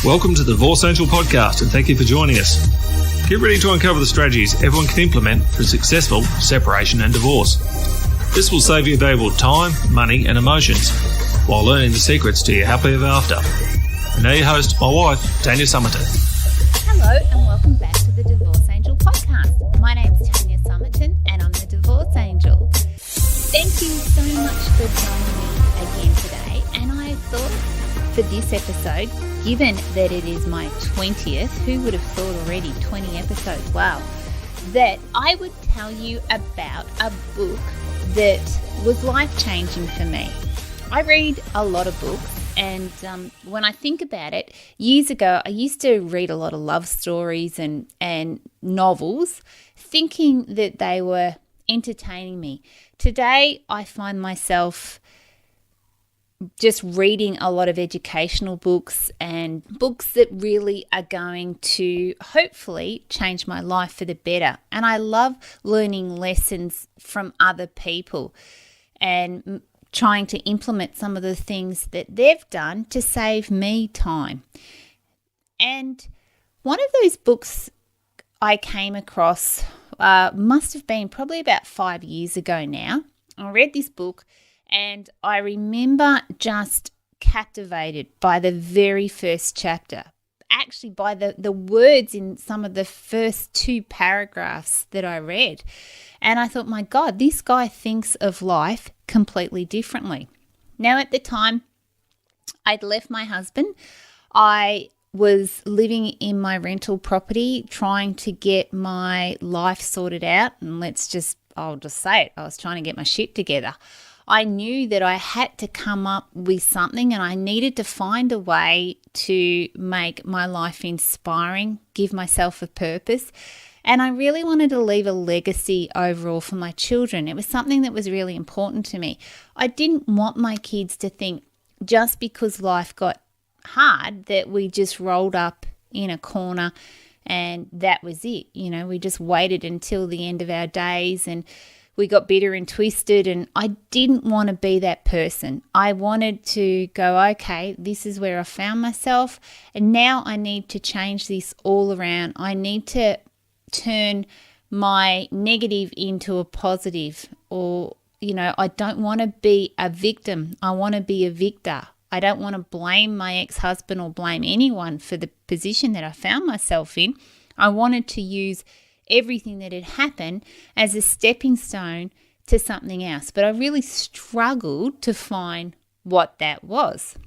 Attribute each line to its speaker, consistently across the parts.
Speaker 1: Welcome to the Divorce Angel podcast, and thank you for joining us. Get ready to uncover the strategies everyone can implement for successful separation and divorce. This will save you valuable time, money, and emotions while learning the secrets to your happily ever after. And now your host, my wife, Tanya Somerton.
Speaker 2: Hello, and welcome back to the Divorce Angel podcast. My name's Tanya Somerton, and I'm the Divorce Angel. Thank you so much for joining me again today. And I thought for this episode, given that it is my 20th, who would have thought already 20 episodes, wow, that I would tell you about a book that was life-changing for me. I read a lot of books, and when I think about it, years ago, I used to read a lot of love stories and novels, thinking that they were entertaining me. Today, I find myself just reading a lot of educational books and books that really are going to hopefully change my life for the better. And I love learning lessons from other people and trying to implement some of the things that they've done to save me time. And one of those books I came across must have been probably about 5 years ago now. I read this book and I remember just captivated by the very first chapter, actually by the words in some of the first two paragraphs that I read. And I thought, my God, this guy thinks of life completely differently. Now, at the time, I'd left my husband. I was living in my rental property, trying to get my life sorted out. And I'll just say it, I was trying to get my shit together. I knew that I had to come up with something, and I needed to find a way to make my life inspiring, give myself a purpose. And I really wanted to leave a legacy overall for my children. It was something that was really important to me. I didn't want my kids to think just because life got hard that we just rolled up in a corner and that was it. You know, we just waited until the end of our days and we got bitter and twisted, and I didn't want to be that person. I wanted to go, okay, this is where I found myself, and now I need to change this all around. I need to turn my negative into a positive, or, I don't want to be a victim. I want to be a victor. I don't want to blame my ex-husband or blame anyone for the position that I found myself in. I wanted to use everything that had happened as a stepping stone to something else. But I really struggled to find what that was.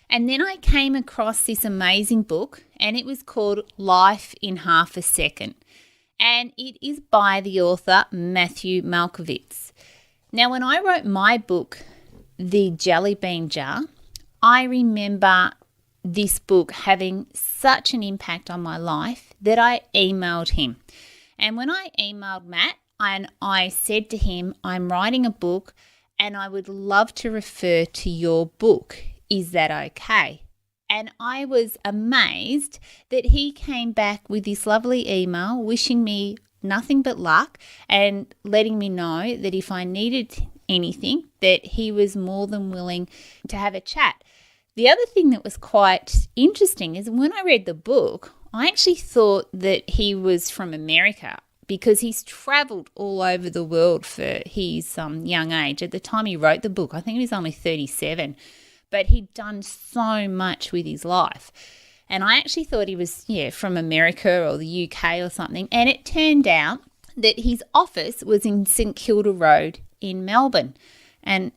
Speaker 2: And then I came across this amazing book, and it was called Life in Half a Second. And it is by the author Matthew Malkovich. Now, when I wrote my book, The Jelly Bean Jar, I remember this book having such an impact on my life that I emailed him. And when I emailed Matt, I said to him, I'm writing a book and I would love to refer to your book. Is that okay? And I was amazed that he came back with this lovely email wishing me nothing but luck and letting me know that if I needed anything, that he was more than willing to have a chat. The other thing that was quite interesting is when I read the book, I actually thought that he was from America because he's traveled all over the world for his young age. At the time he wrote the book, I think he was only 37, but he'd done so much with his life. And I actually thought he was, from America or the UK or something. And it turned out that his office was in St Kilda Road in Melbourne. And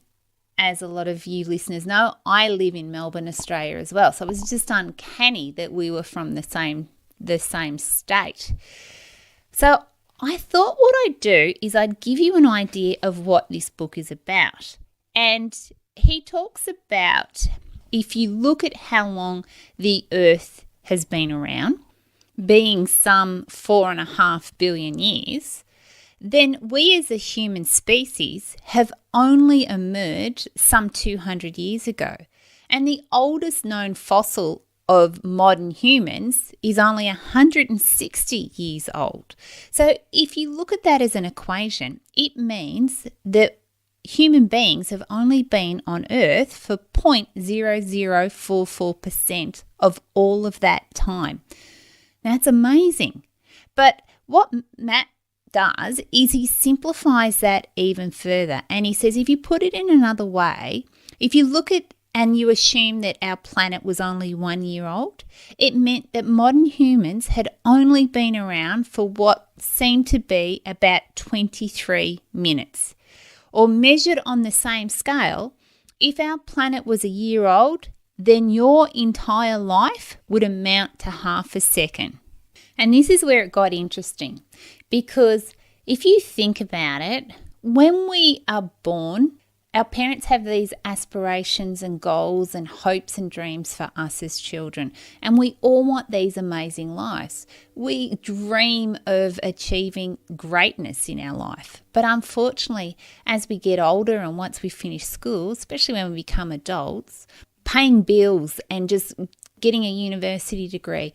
Speaker 2: as a lot of you listeners know, I live in Melbourne, Australia as well. So it was just uncanny that we were from the same state. So I thought what I'd do is I'd give you an idea of what this book is about. And he talks about, if you look at how long the earth has been around, being some 4.5 billion years, then we as a human species have only emerged some 200 years ago. And the oldest known fossil of modern humans is only 160 years old. So if you look at that as an equation, it means that human beings have only been on Earth for 0.0044% of all of that time. That's amazing. But what Matt does is he simplifies that even further. And he says, if you put it in another way, if you look at and you assume that our planet was only 1 year old, it meant that modern humans had only been around for what seemed to be about 23 minutes. Or measured on the same scale, if our planet was a year old, then your entire life would amount to half a second. And this is where it got interesting, because if you think about it, when we are born, our parents have these aspirations and goals and hopes and dreams for us as children, and we all want these amazing lives. We dream of achieving greatness in our life. But unfortunately, as we get older and once we finish school, especially when we become adults, paying bills and just getting a university degree,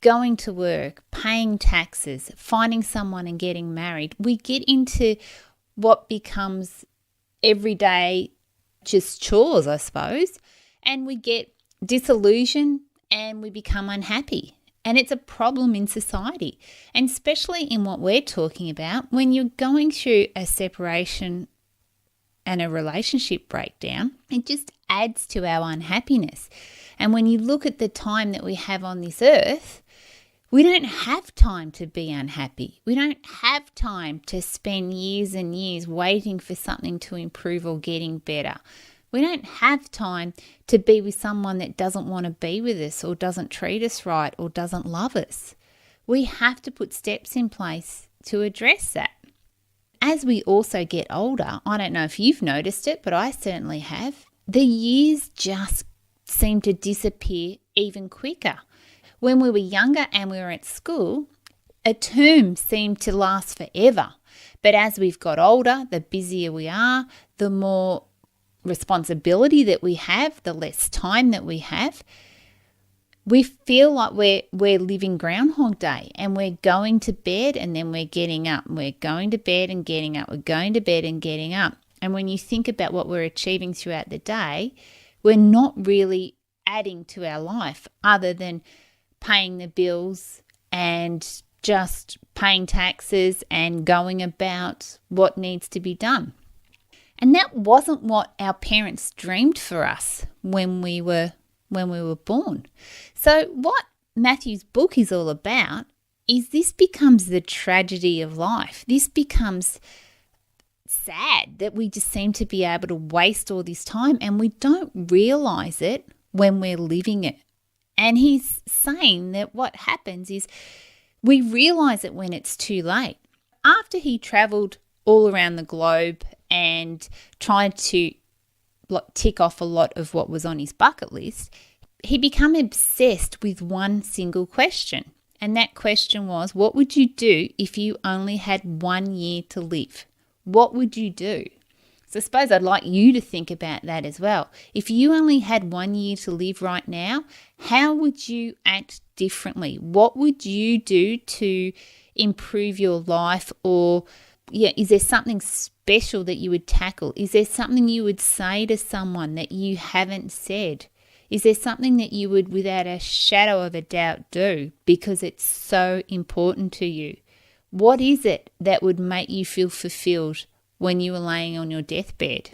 Speaker 2: going to work, paying taxes, finding someone and getting married, we get into what becomes everyday just chores, I suppose, and we get disillusioned and we become unhappy. And it's a problem in society, and especially in what we're talking about, when you're going through a separation and a relationship breakdown, it just adds to our unhappiness. And when you look at the time that we have on this earth, we don't have time to be unhappy. We don't have time to spend years and years waiting for something to improve or getting better. We don't have time to be with someone that doesn't want to be with us or doesn't treat us right or doesn't love us. We have to put steps in place to address that. As we also get older, I don't know if you've noticed it, but I certainly have, the years just seem to disappear even quicker. When we were younger and we were at school, a term seemed to last forever. But as we've got older, the busier we are, the more responsibility that we have, the less time that we have, we feel like we're living Groundhog Day, and we're going to bed and then we're getting up. We're going to bed and getting up. We're going to bed and getting up. And when you think about what we're achieving throughout the day, we're not really adding to our life other than paying the bills and just paying taxes and going about what needs to be done. And that wasn't what our parents dreamed for us when we were born. So what Matthew's book is all about is this becomes the tragedy of life. This becomes sad that we just seem to be able to waste all this time and we don't realize it when we're living it. And he's saying that what happens is we realize it when it's too late. After he traveled all around the globe and tried to tick off a lot of what was on his bucket list, he became obsessed with one single question. And that question was, what would you do if you only had 1 year to live? What would you do? So I suppose I'd like you to think about that as well. If you only had 1 year to live right now, how would you act differently? What would you do to improve your life? Or is there something special that you would tackle? Is there something you would say to someone that you haven't said? Is there something that you would, without a shadow of a doubt, do because it's so important to you? What is it that would make you feel fulfilled when you were laying on your deathbed?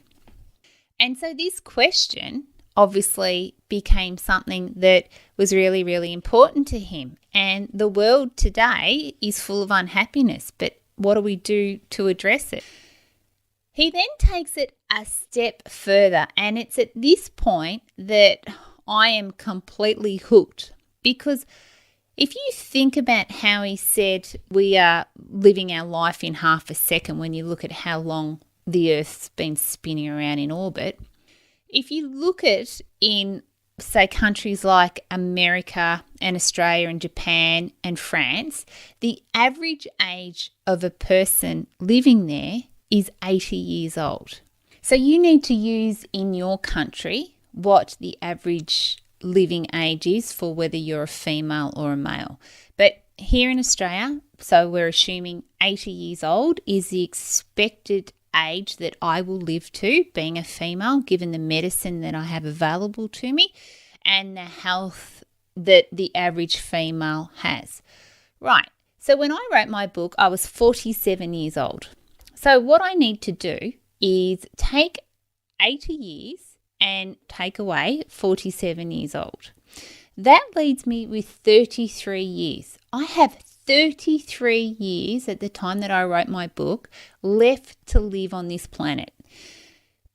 Speaker 2: And so this question obviously became something that was really, really important to him. And the world today is full of unhappiness, but what do we do to address it? He then takes it a step further, and it's at this point that I am completely hooked, because if you think about how he said we are living our life in half a second when you look at how long the Earth's been spinning around in orbit, if you look at in, say, countries like America and Australia and Japan and France, the average age of a person living there is 80 years old. So you need to use in your country what the average living age is for whether you're a female or a male. But here in Australia, so we're assuming 80 years old is the expected age that I will live to, being a female, given the medicine that I have available to me and the health that the average female has. Right. So when I wrote my book, I was 47 years old. So what I need to do is take 80 years and take away 47 years old. That leaves me with 33 years. I have 33 years at the time that I wrote my book left to live on this planet.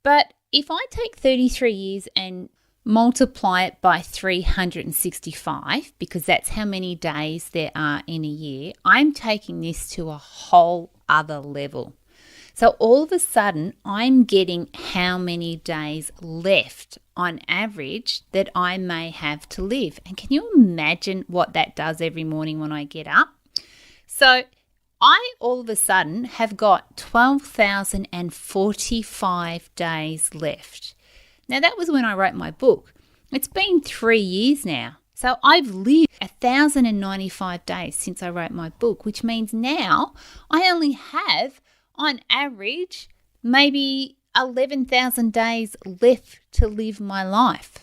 Speaker 2: But if I take 33 years and multiply it by 365, because that's how many days there are in a year, I'm taking this to a whole other level. So all of a sudden, I'm getting how many days left on average that I may have to live. And can you imagine what that does every morning when I get up? So I all of a sudden have got 12,045 days left. Now that was when I wrote my book. It's been 3 years now. So I've lived 1,095 days since I wrote my book, which means now I only have, on average, maybe 11,000 days left to live my life.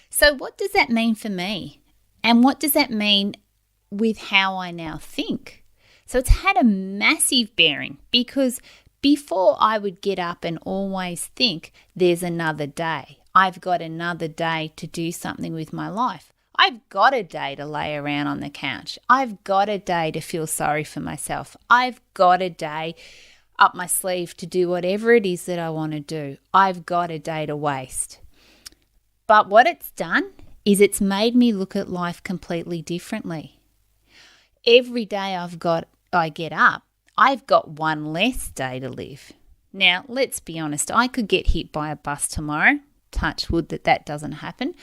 Speaker 2: So what does that mean for me? And what does that mean with how I now think? So it's had a massive bearing, because before I would get up and always think there's another day. I've got another day to do something with my life. I've got a day to lay around on the couch. I've got a day to feel sorry for myself. I've got a day up my sleeve to do whatever it is that I want to do. I've got a day to waste. But what it's done is it's made me look at life completely differently. Every day I get up, I've got one less day to live. Now, let's be honest, I could get hit by a bus tomorrow. Touch wood that doesn't happen,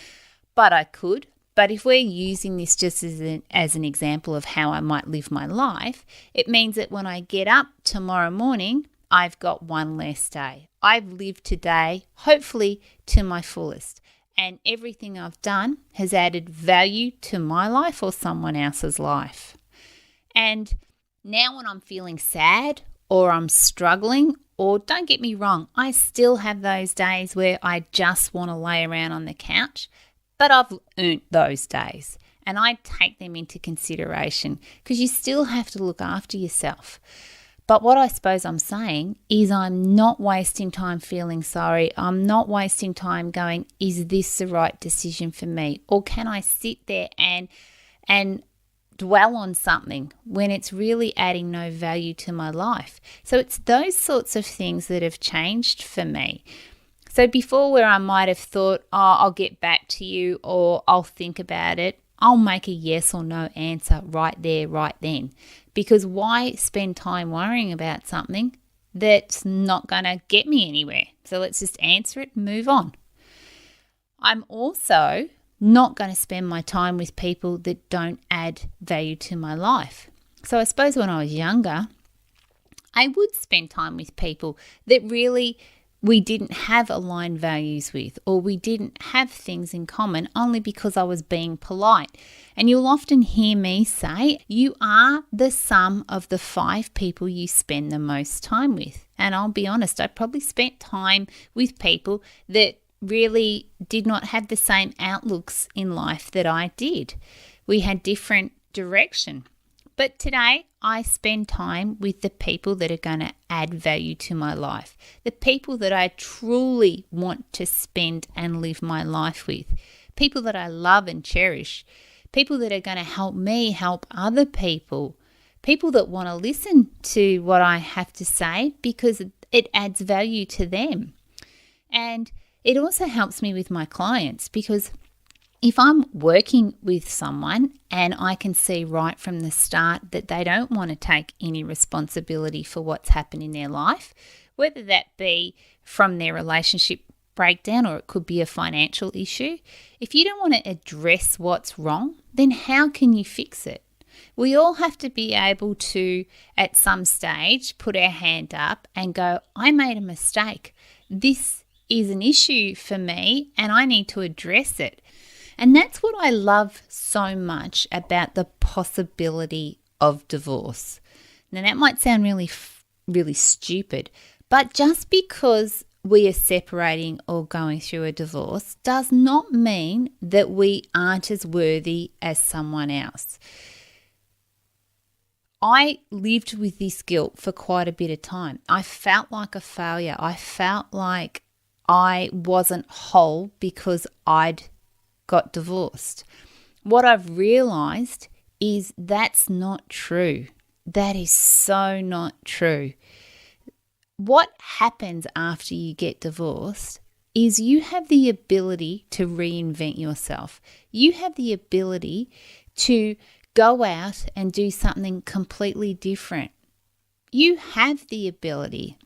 Speaker 2: but I could. But if we're using this just as an example of how I might live my life, it means that when I get up tomorrow morning, I've got one less day. I've lived today, hopefully, to my fullest. And everything I've done has added value to my life or someone else's life. And now when I'm feeling sad or I'm struggling, or don't get me wrong, I still have those days where I just want to lay around on the couch, but I've earned those days and I take them into consideration, because you still have to look after yourself. But what I suppose I'm saying is I'm not wasting time feeling sorry. I'm not wasting time going, is this the right decision for me? Or can I sit there and dwell on something when it's really adding no value to my life? So it's those sorts of things that have changed for me. So before, where I might have thought, I'll get back to you, or I'll think about it, I'll make a yes or no answer right there, right then. Because why spend time worrying about something that's not going to get me anywhere? So let's just answer it and move on. I'm also not going to spend my time with people that don't add value to my life. So I suppose when I was younger, I would spend time with people that really we didn't have aligned values with, or we didn't have things in common, only because I was being polite. And you'll often hear me say, you are the sum of the 5 people you spend the most time with. And I'll be honest, I probably spent time with people that really did not have the same outlooks in life that I did. We had different direction. But today, I spend time with the people that are going to add value to my life, the people that I truly want to spend and live my life with, people that I love and cherish, people that are going to help me help other people, people that want to listen to what I have to say because it adds value to them. And it also helps me with my clients, because if I'm working with someone and I can see right from the start that they don't want to take any responsibility for what's happened in their life, whether that be from their relationship breakdown or it could be a financial issue, if you don't want to address what's wrong, then how can you fix it? We all have to be able to, at some stage, put our hand up and go, I made a mistake. This is an issue for me and I need to address it. And that's what I love so much about the possibility of divorce. Now, that might sound really stupid, But just because we are separating or going through a divorce does not mean that we aren't as worthy as someone else. I lived with this guilt for quite a bit of time. I felt like a failure. I felt like I wasn't whole because I'd got divorced. What I've realized is that's not true. That is so not true. What happens after you get divorced is you have the ability to reinvent yourself. You have the ability to go out and do something completely different. You have the ability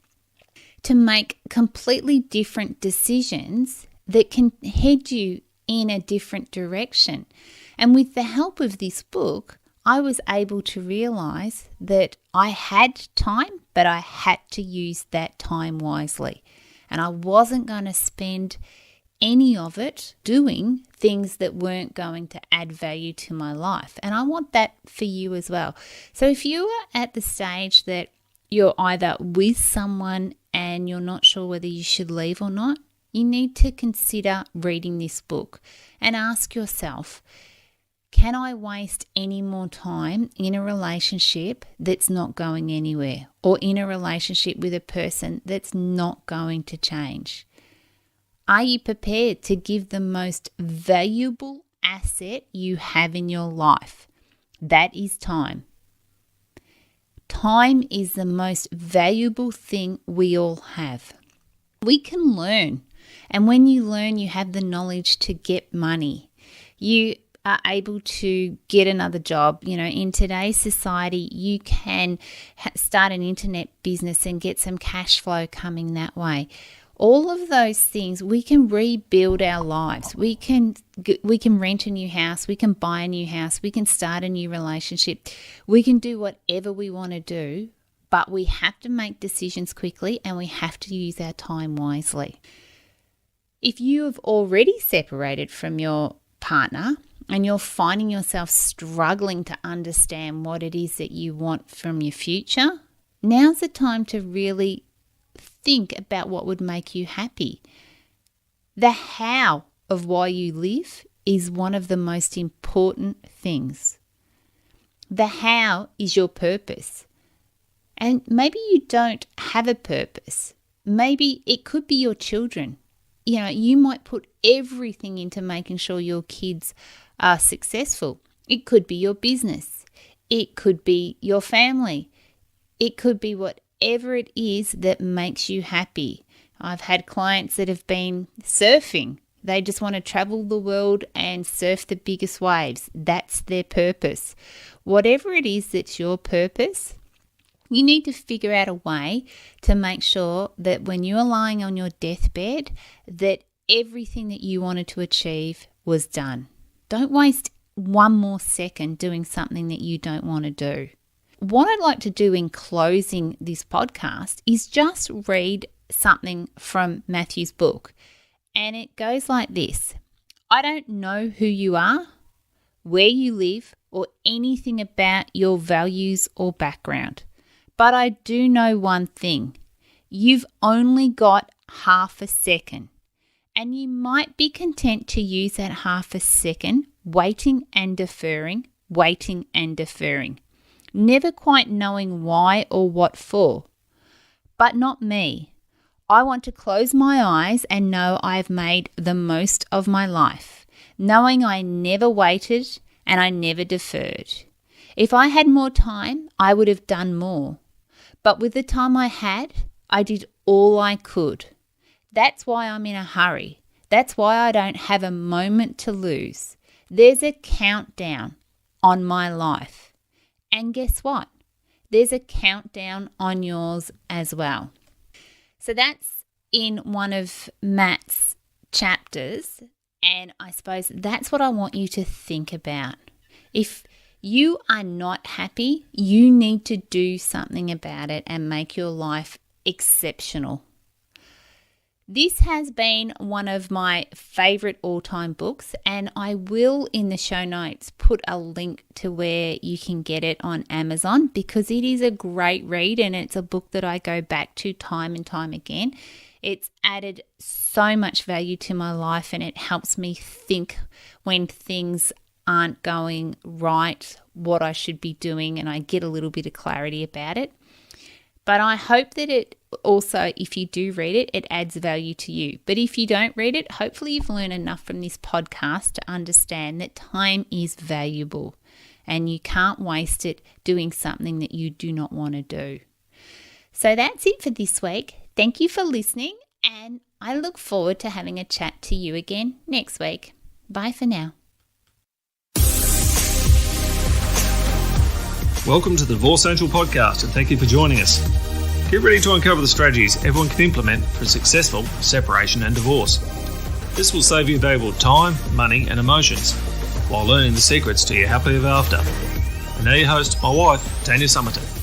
Speaker 2: to make completely different decisions that can head you in a different direction. And with the help of this book, I was able to realize that I had time, but I had to use that time wisely. And I wasn't going to spend any of it doing things that weren't going to add value to my life. And I want that for you as well. So if you are at the stage that you're either with someone and you're not sure whether you should leave or not, you need to consider reading this book and ask yourself, can I waste any more time in a relationship that's not going anywhere, or in a relationship with a person that's not going to change? Are you prepared to give the most valuable asset you have in your life? That is time. Time is the most valuable thing we all have. We can learn, and when you learn, you have the knowledge to get money. You are able to get another job. You know, in today's society, you can start an internet business and get some cash flow coming that way. All of those things, we can rebuild our lives. We can rent a new house. We can buy a new house. We can start a new relationship. We can do whatever we want to do, but we have to make decisions quickly and we have to use our time wisely. If you have already separated from your partner and you're finding yourself struggling to understand what it is that you want from your future, now's the time to really think about what would make you happy. The how of why you live is one of the most important things. The how is your purpose. And maybe you don't have a purpose. Maybe it could be your children. You know, you might put everything into making sure your kids are successful. It could be your business. It could be your family. It could be whatever it is that makes you happy. I've had clients that have been surfing. They just want to travel the world and surf the biggest waves. That's their purpose. Whatever it is that's your purpose, you need to figure out a way to make sure that when you are lying on your deathbed, that everything that you wanted to achieve was done. Don't waste one more second doing something that you don't want to do. What I'd like to do in closing this podcast is just read something from Matthew's book. And it goes like this. I don't know who you are, where you live, or anything about your values or background. But I do know one thing. You've only got half a second. And you might be content to use that half a second waiting and deferring, never quite knowing why or what for. But not me. I want to close my eyes and know I've made the most of my life, knowing I never waited and I never deferred. If I had more time, I would have done more. But with the time I had, I did all I could. That's why I'm in a hurry. That's why I don't have a moment to lose. There's a countdown on my life. And guess what? There's a countdown on yours as well. So that's in one of Matt's chapters. And I suppose that's what I want you to think about. If you are not happy, you need to do something about it and make your life exceptional. This has been one of my favourite all-time books, and I will in the show notes put a link to where you can get it on Amazon, because it is a great read and it's a book that I go back to time and time again. It's added so much value to my life, and it helps me think when things aren't going right, what I should be doing, and I get a little bit of clarity about it. But I hope that it also, if you do read it, it adds value to you. But if you don't read it, hopefully you've learned enough from this podcast to understand that time is valuable and you can't waste it doing something that you do not want to do. So that's it for this week. Thank you for listening, and I look forward to having a chat to you again next week. Bye for now.
Speaker 1: Welcome to the Divorce Angel podcast, and thank you for joining us. Get ready to uncover the strategies everyone can implement for a successful separation and divorce. This will save you valuable time, money and emotions while learning the secrets to your happily ever after. And now your host, my wife, Tanya Summerton.